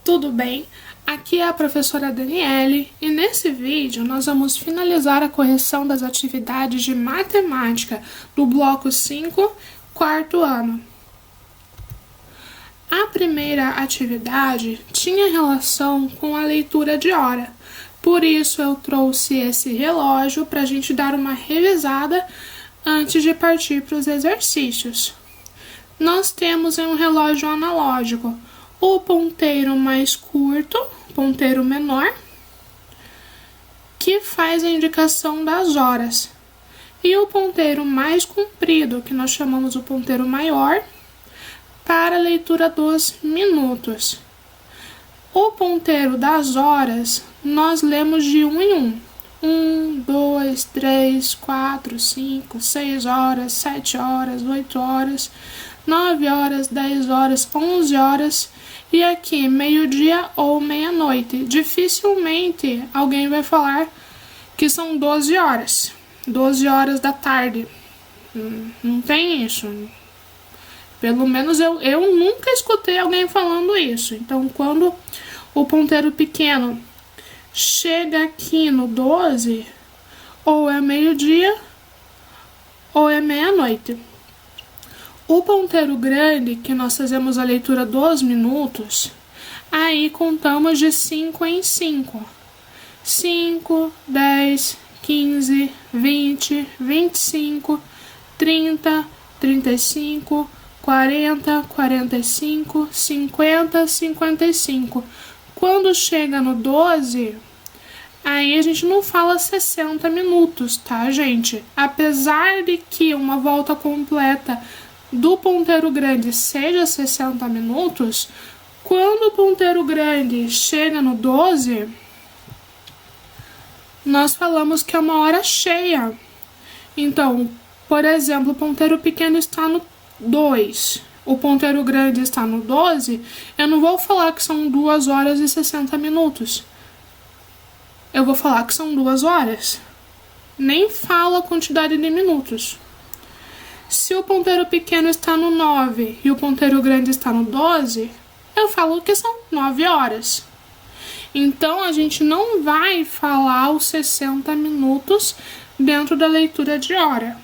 Tudo bem? Aqui é a professora Daniele e nesse vídeo nós vamos finalizar a correção das atividades de matemática do bloco 5, quarto ano. A primeira atividade tinha relação com a leitura de hora, por isso eu trouxe esse relógio para a gente dar uma revisada antes de partir para os exercícios. Nós temos um relógio analógico, o ponteiro mais curto, ponteiro menor, que faz a indicação das horas, e o ponteiro mais comprido, que nós chamamos o ponteiro maior, para a leitura dos minutos. O ponteiro das horas, nós lemos de 1 em 1. 1, 2, 3, 4, 5, 6 horas, 7 horas, 8 horas, 9 horas, 10 horas, 11 horas e aqui meio-dia ou meia-noite. Dificilmente alguém vai falar que são 12 horas. 12 horas da tarde. Não tem isso. Pelo menos eu nunca escutei alguém falando isso. Então, quando o ponteiro pequeno chega aqui no 12, ou é meio-dia ou é meia-noite. O ponteiro grande, que nós fazemos a leitura dos minutos, aí contamos de 5 em 5. 5, 10, 15, 20, 25, 30, 35, 40, 45, 50, 55. Quando chega no 12, aí a gente não fala 60 minutos, tá, gente? Apesar de que uma volta completa do ponteiro grande seja 60 minutos, quando o ponteiro grande chega no 12, nós falamos que é uma hora cheia. Então, por exemplo, o ponteiro pequeno está no 2, o ponteiro grande está no 12, eu não vou falar que são 2 horas e 60 minutos. Eu vou falar que são 2 horas. Nem falo a quantidade de minutos. Se o ponteiro pequeno está no 9 e o ponteiro grande está no 12, eu falo que são 9 horas. Então, a gente não vai falar os 60 minutos dentro da leitura de hora.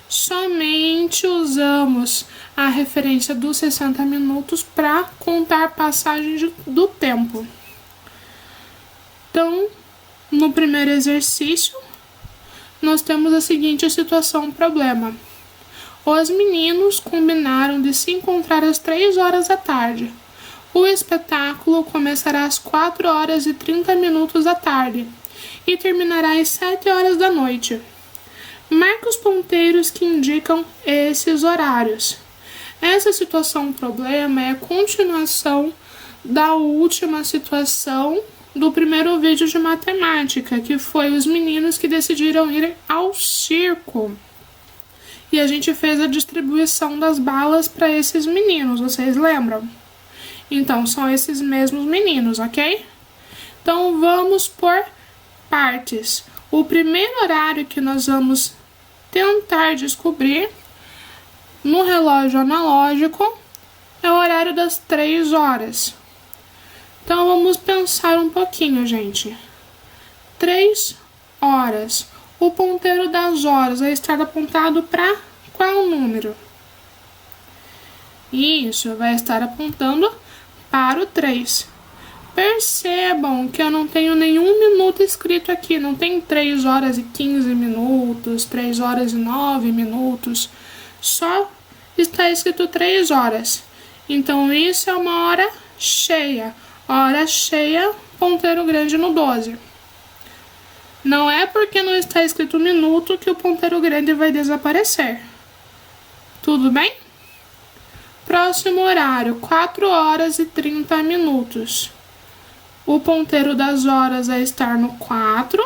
Somente usamos a referência dos 60 minutos para contar passagem do tempo. Então, no primeiro exercício, nós temos a seguinte situação, problema. Os meninos combinaram de se encontrar às 3 horas da tarde. O espetáculo começará às 4 horas e 30 minutos da tarde e terminará às 7 horas da noite. Marque os ponteiros que indicam esses horários. Essa situação problema é a continuação da última situação do primeiro vídeo de matemática, que foi os meninos que decidiram ir ao circo. E a gente fez a distribuição das balas para esses meninos, vocês lembram? Então, são esses mesmos meninos, ok? Então, vamos por partes. O primeiro horário que nós vamos tentar descobrir no relógio analógico é o horário das 3 horas. Então, vamos pensar um pouquinho, gente. 3 horas. O ponteiro das horas vai estar apontado para qual número? Isso, vai estar apontando para o 3. Percebam que eu não tenho nenhum minuto escrito aqui. Não tem 3 horas e 15 minutos, 3 horas e 9 minutos. Só está escrito 3 horas. Então, isso é uma hora cheia. Hora cheia, ponteiro grande no 12. Não é porque não está escrito minuto que o ponteiro grande vai desaparecer. Tudo bem? Próximo horário, 4 horas e 30 minutos. O ponteiro das horas vai estar no 4.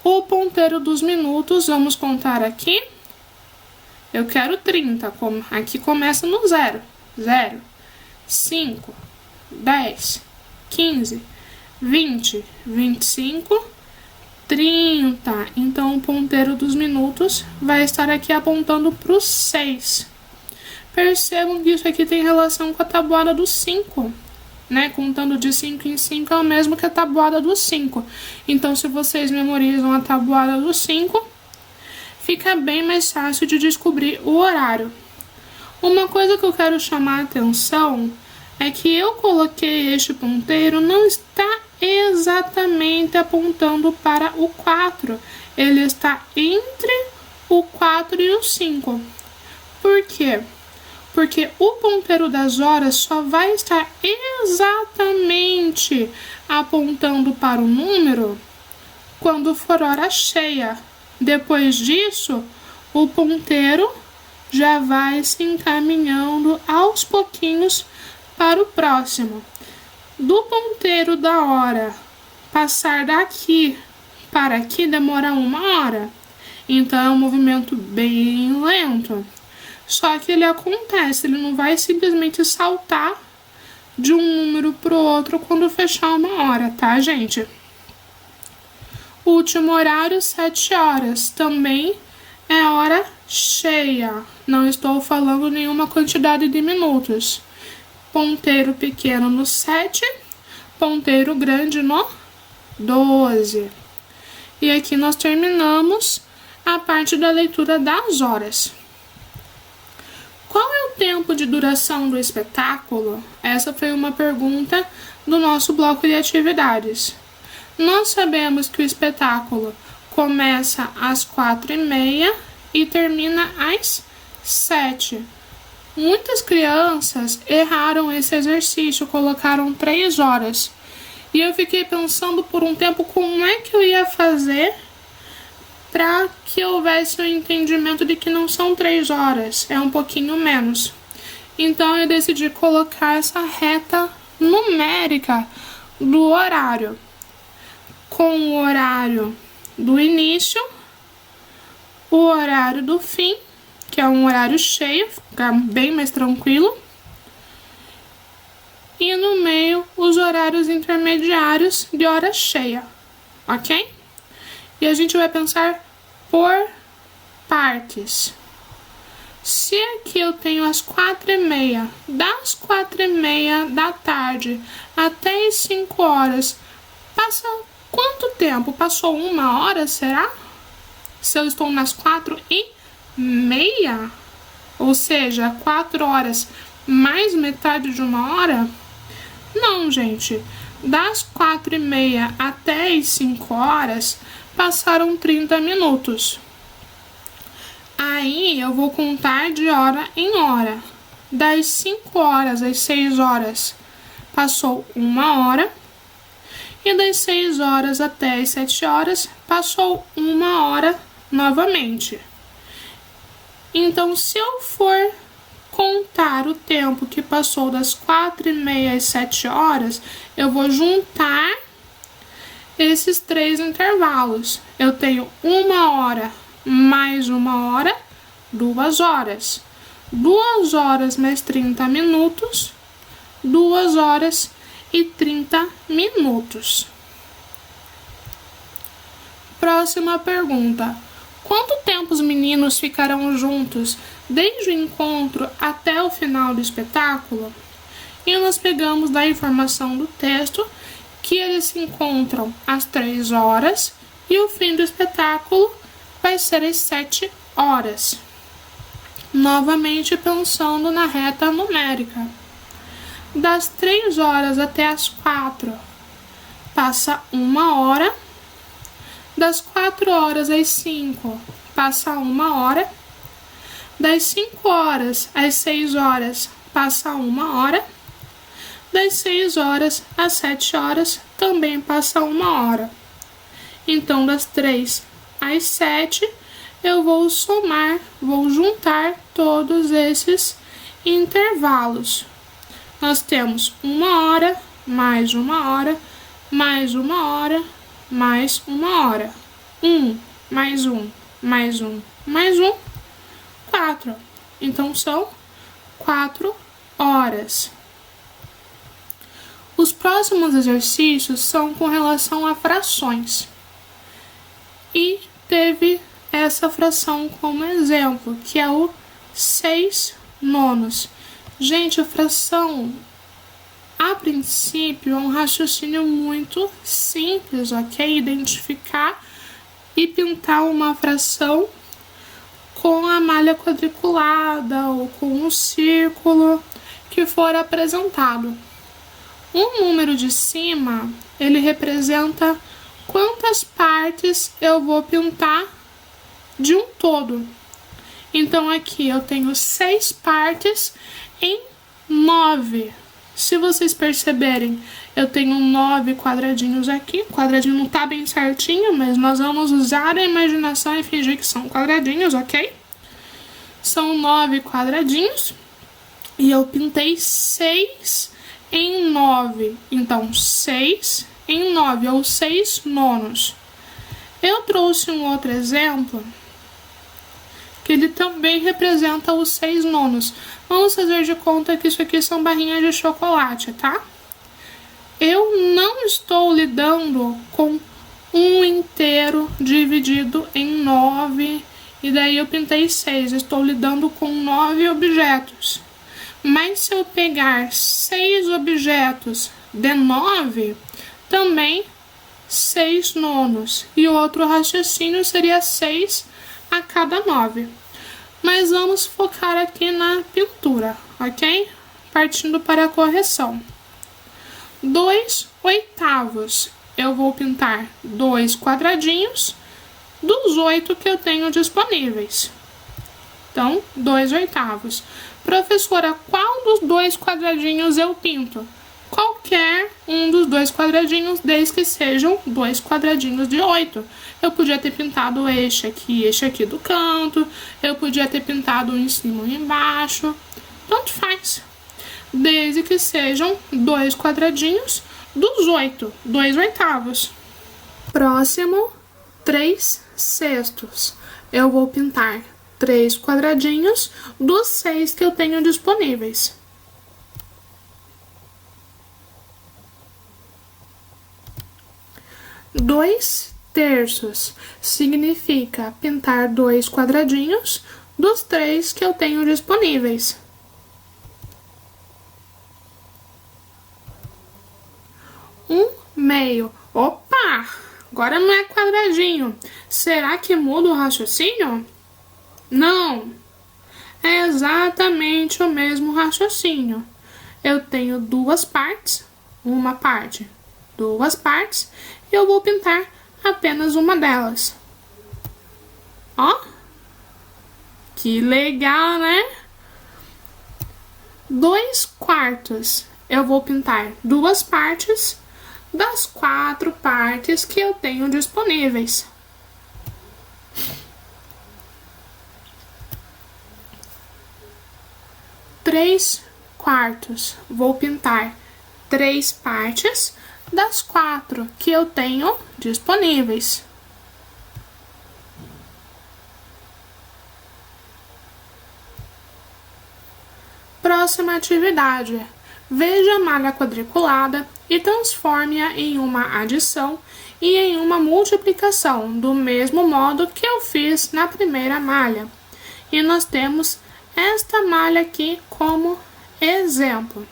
O ponteiro dos minutos, vamos contar aqui. Eu quero 30, aqui começa no 0. 0, 5, 10, 15, 20, 25, 30. Então, o ponteiro dos minutos vai estar aqui apontando para o 6. Percebam que isso aqui tem relação com a tabuada do 5, né? Contando de 5 em 5 é o mesmo que a tabuada do 5. Então, se vocês memorizam a tabuada do 5, fica bem mais fácil de descobrir o horário. Uma coisa que eu quero chamar a atenção é que eu coloquei este ponteiro, não está exatamente apontando para o 4. Ele está entre o 4 e o 5. Por quê? Porque o ponteiro das horas só vai estar exatamente apontando para o número quando for hora cheia. Depois disso, o ponteiro já vai se encaminhando aos pouquinhos para o próximo. Do ponteiro da hora passar daqui para aqui demora 1 hora. Então é um movimento bem lento. Só que ele acontece, ele não vai simplesmente saltar de um número para o outro quando fechar 1 hora, tá, gente? Último horário, 7 horas. Também é hora cheia. Não estou falando nenhuma quantidade de minutos. Ponteiro pequeno no 7, ponteiro grande no 12. E aqui nós terminamos a parte da leitura das horas. Qual é o tempo de duração do espetáculo? Essa foi uma pergunta do nosso bloco de atividades. Nós sabemos que o espetáculo começa às 4h30 e termina às 7. Muitas crianças erraram esse exercício, colocaram 3 horas. E eu fiquei pensando por um tempo como é que eu ia fazer para que houvesse um entendimento de que não são 3 horas, é um pouquinho menos. Então eu decidi colocar essa reta numérica do horário, com o horário do início, o horário do fim, que é um horário cheio, fica bem mais tranquilo, e no meio os horários intermediários de hora cheia, ok? E a gente vai pensar por partes. Se aqui eu tenho as 4h30, das 4h30 da tarde até as 5 horas, passa quanto tempo? Passou 1 hora, será? Se eu estou nas 4h30, ou seja, 4 horas mais metade de 1 hora? Não, gente. Das 4h30 até as 5 horas, passaram 30 minutos. Aí eu vou contar de hora em hora. Das 5 horas às 6 horas, passou 1 hora. E das 6 horas até as 7 horas, passou 1 hora novamente. Então, se eu for contar o tempo que passou das 4h30 às 7 horas, eu vou juntar esses 3 intervalos. Eu tenho 1 hora mais 1 hora, 2 horas. 2 horas mais 30 minutos, 2 horas e 30 minutos. Próxima pergunta. Quanto tempo os meninos ficarão juntos desde o encontro até o final do espetáculo? E nós pegamos da informação do texto que eles se encontram às 3 horas e o fim do espetáculo vai ser às 7 horas. Novamente pensando na reta numérica. Das 3 horas até as 4, passa 1 hora. Das 4 horas às 5, passa 1 hora. Das 5 horas às 6 horas, passa 1 hora. Das 6 horas às 7 horas, também passa 1 hora. Então, das 3 às 7, eu vou somar, vou juntar todos esses intervalos. Nós temos 1 hora, mais 1 hora, mais 1 hora, mais 1 hora. 1, mais 1, mais 1, mais 1, 4. Então, são 4 horas. Os próximos exercícios são com relação a frações. E teve essa fração como exemplo, que é o 6/9. nonos. Gente, a fração, a princípio, é um raciocínio muito simples, ok? Identificar e pintar uma fração com a malha quadriculada ou com um círculo que for apresentado. O número de cima, ele representa quantas partes eu vou pintar de um todo. Então, aqui eu tenho 6 partes em 9. Se vocês perceberem, eu tenho 9 quadradinhos aqui. O quadradinho não tá bem certinho, mas nós vamos usar a imaginação e fingir que são quadradinhos, ok? São 9 quadradinhos. E eu pintei 6 em 9. Então, 6 em 9, ou 6 nonos. Eu trouxe um outro exemplo, que ele também representa os 6 nonos. Vamos fazer de conta que isso aqui são barrinhas de chocolate, tá? Eu não estou lidando com um inteiro dividido em 9, e daí eu pintei 6. Estou lidando com 9 objetos. Mas se eu pegar 6 objetos de 9, também 6 nonos. E o outro raciocínio seria 6 a cada 9. Mas vamos focar aqui na pintura, ok? Partindo para a correção. 2 oitavos. Eu vou pintar 2 quadradinhos dos 8 que eu tenho disponíveis. Então, 2 oitavos. Professora, qual dos 2 quadradinhos eu pinto? Qualquer um dos 2 quadradinhos, desde que sejam 2 quadradinhos de 8. Eu podia ter pintado este aqui do canto. Eu podia ter pintado um em cima e um embaixo. Tanto faz. Desde que sejam 2 quadradinhos dos 8, 2 oitavos. Próximo, 3 sextos. Eu vou pintar 3 quadradinhos dos 6 que eu tenho disponíveis. Dois terços significa pintar 2 quadradinhos dos 3 que eu tenho disponíveis. Um meio. Opa! Agora não é quadradinho. Será que muda o raciocínio? Não. É exatamente o mesmo raciocínio. Eu tenho 2 partes, uma parte, 2 partes, e eu vou pintar apenas uma delas. Ó, que legal, né? 2 quartos. Eu vou pintar 2 partes das 4 partes que eu tenho disponíveis. 3 quartos. Vou pintar 3 partes das 4 que eu tenho disponíveis. Próxima atividade. Veja a malha quadriculada e transforme-a em uma adição e em uma multiplicação, do mesmo modo que eu fiz na primeira malha. E nós temos esta malha aqui como exemplo.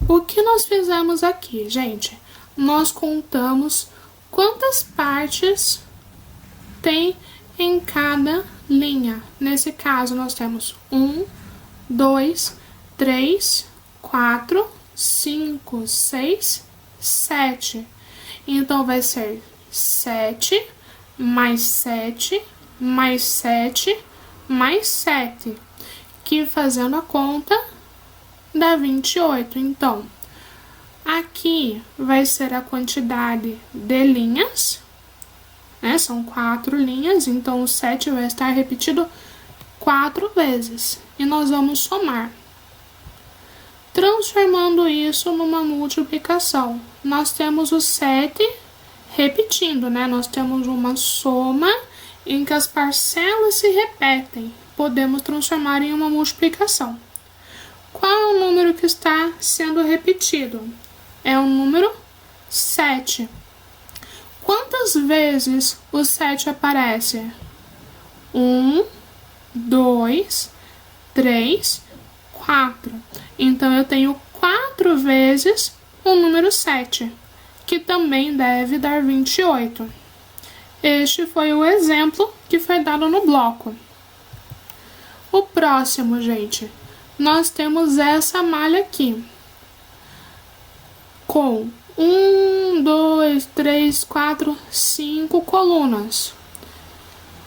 O que nós fizemos aqui, gente? Nós contamos quantas partes tem em cada linha. Nesse caso, nós temos 1, 2, 3, 4, 5, 6, 7. Então, vai ser 7, mais 7, mais 7, mais 7. Que fazendo a conta dá 28. Então, aqui vai ser a quantidade de linhas, né? São 4 linhas, então o 7 vai estar repetido 4 vezes. E nós vamos somar. Transformando isso numa multiplicação. Nós temos o 7 repetindo, né? Nós temos uma soma em que as parcelas se repetem. Podemos transformar em uma multiplicação. Qual é o número que está sendo repetido? É o número 7. Quantas vezes o 7 aparece? 1, 2, 3, 4. Então, eu tenho 4 vezes o número 7, que também deve dar 28. Este foi o exemplo que foi dado no bloco. O próximo, gente, nós temos essa malha aqui, com 1, 2, 3, 4, 5 colunas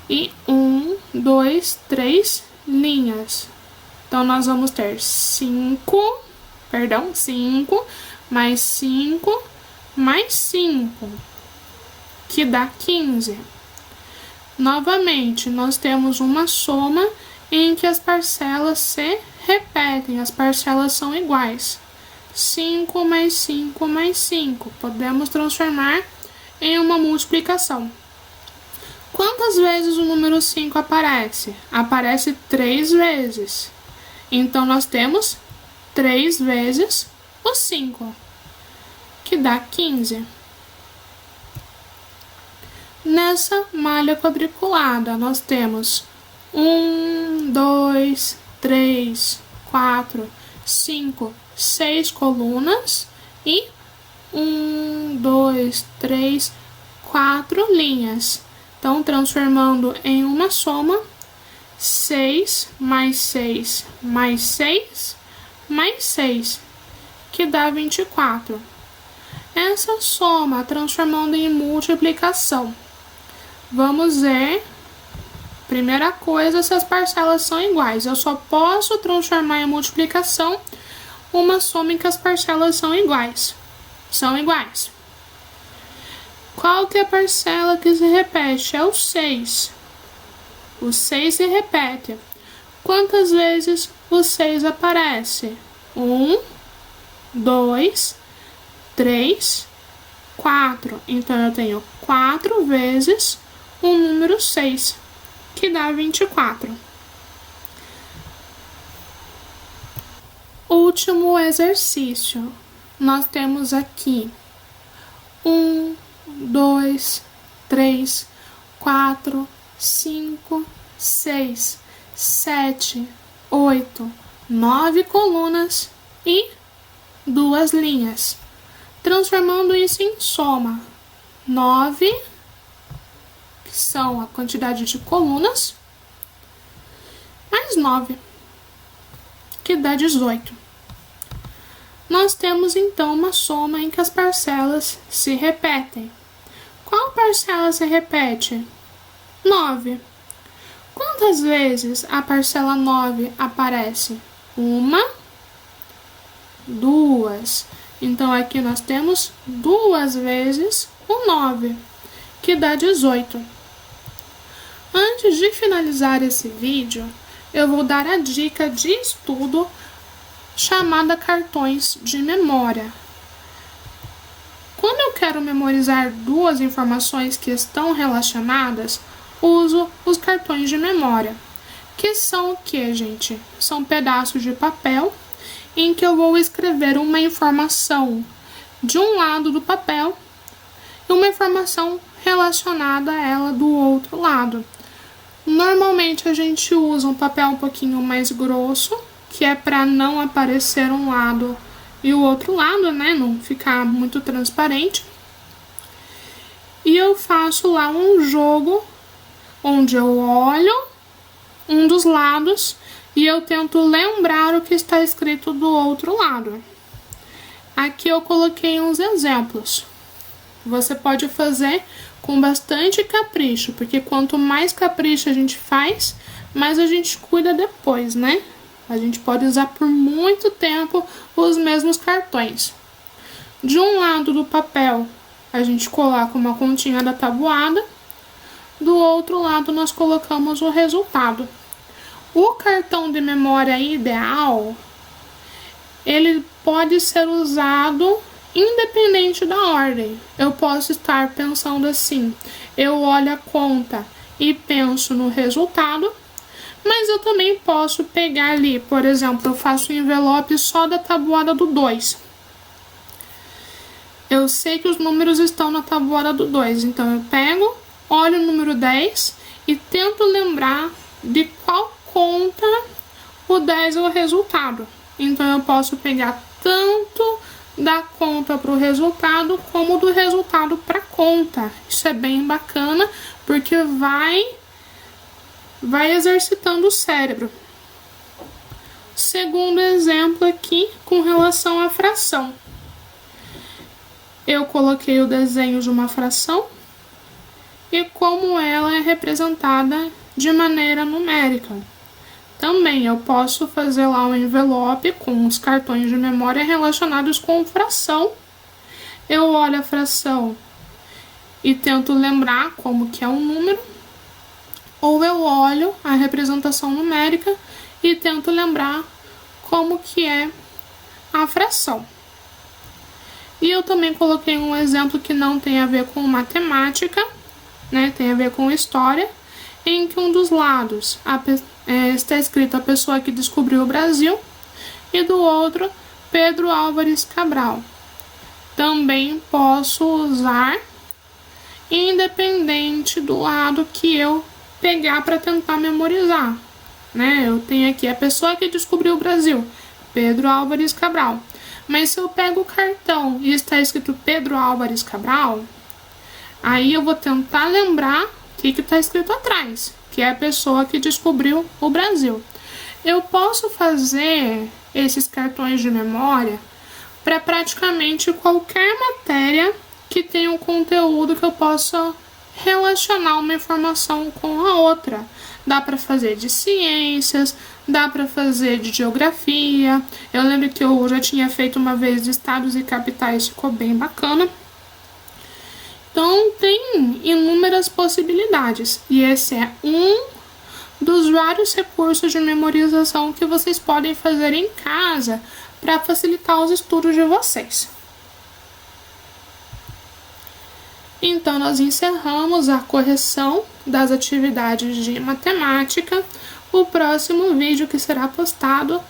e 1, 2, 3 linhas. Então, nós vamos ter 5 mais 5 mais 5, que dá 15. Novamente, nós temos uma soma em que as parcelas se repetem, as parcelas são iguais. 5 mais 5 mais 5. Podemos transformar em uma multiplicação. Quantas vezes o número 5 aparece? Aparece 3 vezes. Então, nós temos 3 vezes o 5, que dá 15. Nessa malha quadriculada, nós temos 1, 2, 3, 4, 5, 6 colunas e 1, 2, 3, 4 linhas. Então, transformando em uma soma, 6 mais 6 mais 6 mais 6, que dá 24. Essa soma transformando em multiplicação. Vamos ver, primeira coisa, se as parcelas são iguais. Eu só posso transformar em multiplicação uma soma em que as parcelas são iguais. São iguais. Qual que é a parcela que se repete? É o 6. O 6 se repete. Quantas vezes o 6 aparece? 1, 2, 3, 4. Então, eu tenho 4 vezes o número 6, que dá 24. Último exercício. Nós temos aqui 1, 2, 3, 4, 5, 6, 7, 8, 9 colunas e 2 linhas. Transformando isso em soma. 9, que são a quantidade de colunas, mais 9, que dá 18. Nós temos, então, uma soma em que as parcelas se repetem. Qual parcela se repete? 9. Quantas vezes a parcela 9 aparece? 1, 2. Então, aqui nós temos 2 vezes o 9, que dá 18. Antes de finalizar esse vídeo, eu vou dar a dica de estudo chamada cartões de memória. Quando eu quero memorizar 2 informações que estão relacionadas, uso os cartões de memória. Que são o que, gente? São pedaços de papel em que eu vou escrever uma informação de um lado do papel e uma informação relacionada a ela do outro lado. Normalmente a gente usa um papel um pouquinho mais grosso, que é para não aparecer um lado e o outro lado, né? Não ficar muito transparente. E eu faço lá um jogo onde eu olho um dos lados e eu tento lembrar o que está escrito do outro lado. Aqui eu coloquei uns exemplos. Você pode fazer com bastante capricho, porque quanto mais capricho a gente faz, mais a gente cuida depois, né? A gente pode usar por muito tempo os mesmos cartões. De um lado do papel, a gente coloca uma continha da tabuada. Do outro lado, nós colocamos o resultado. O cartão de memória ideal, ele pode ser usado independente da ordem. Eu posso estar pensando assim, eu olho a conta e penso no resultado, mas eu também posso pegar ali, por exemplo, eu faço um envelope só da tabuada do 2. Eu sei que os números estão na tabuada do 2, então eu pego, olho o número 10 e tento lembrar de qual conta o 10 é o resultado. Então, eu posso pegar tanto da conta para o resultado, como do resultado para a conta. Isso é bem bacana, porque vai exercitando o cérebro. Segundo exemplo aqui, com relação à fração. Eu coloquei o desenho de uma fração e como ela é representada de maneira numérica. Também eu posso fazer lá um envelope com os cartões de memória relacionados com fração. Eu olho a fração e tento lembrar como que é um número, ou eu olho a representação numérica e tento lembrar como que é a fração. E eu também coloquei um exemplo que não tem a ver com matemática, né? Tem a ver com história, em que um dos lados está escrito a pessoa que descobriu o Brasil e do outro Pedro Álvares Cabral. Também posso usar independente do lado que eu pegar para tentar memorizar, né? Eu tenho aqui a pessoa que descobriu o Brasil, Pedro Álvares Cabral. Mas se eu pego o cartão e está escrito Pedro Álvares Cabral, aí eu vou tentar lembrar o que está escrito atrás, que é a pessoa que descobriu o Brasil. Eu posso fazer esses cartões de memória para praticamente qualquer matéria que tenha um conteúdo que eu possa relacionar uma informação com a outra. Dá para fazer de ciências, dá para fazer de geografia. Eu lembro que eu já tinha feito uma vez de estados e capitais, ficou bem bacana. Então, tem inúmeras possibilidades. E esse é um dos vários recursos de memorização que vocês podem fazer em casa para facilitar os estudos de vocês. Então, nós encerramos a correção das atividades de matemática. O próximo vídeo que será postado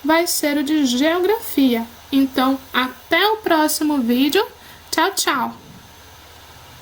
vai ser o de geografia. Então, até o próximo vídeo. Tchau, tchau!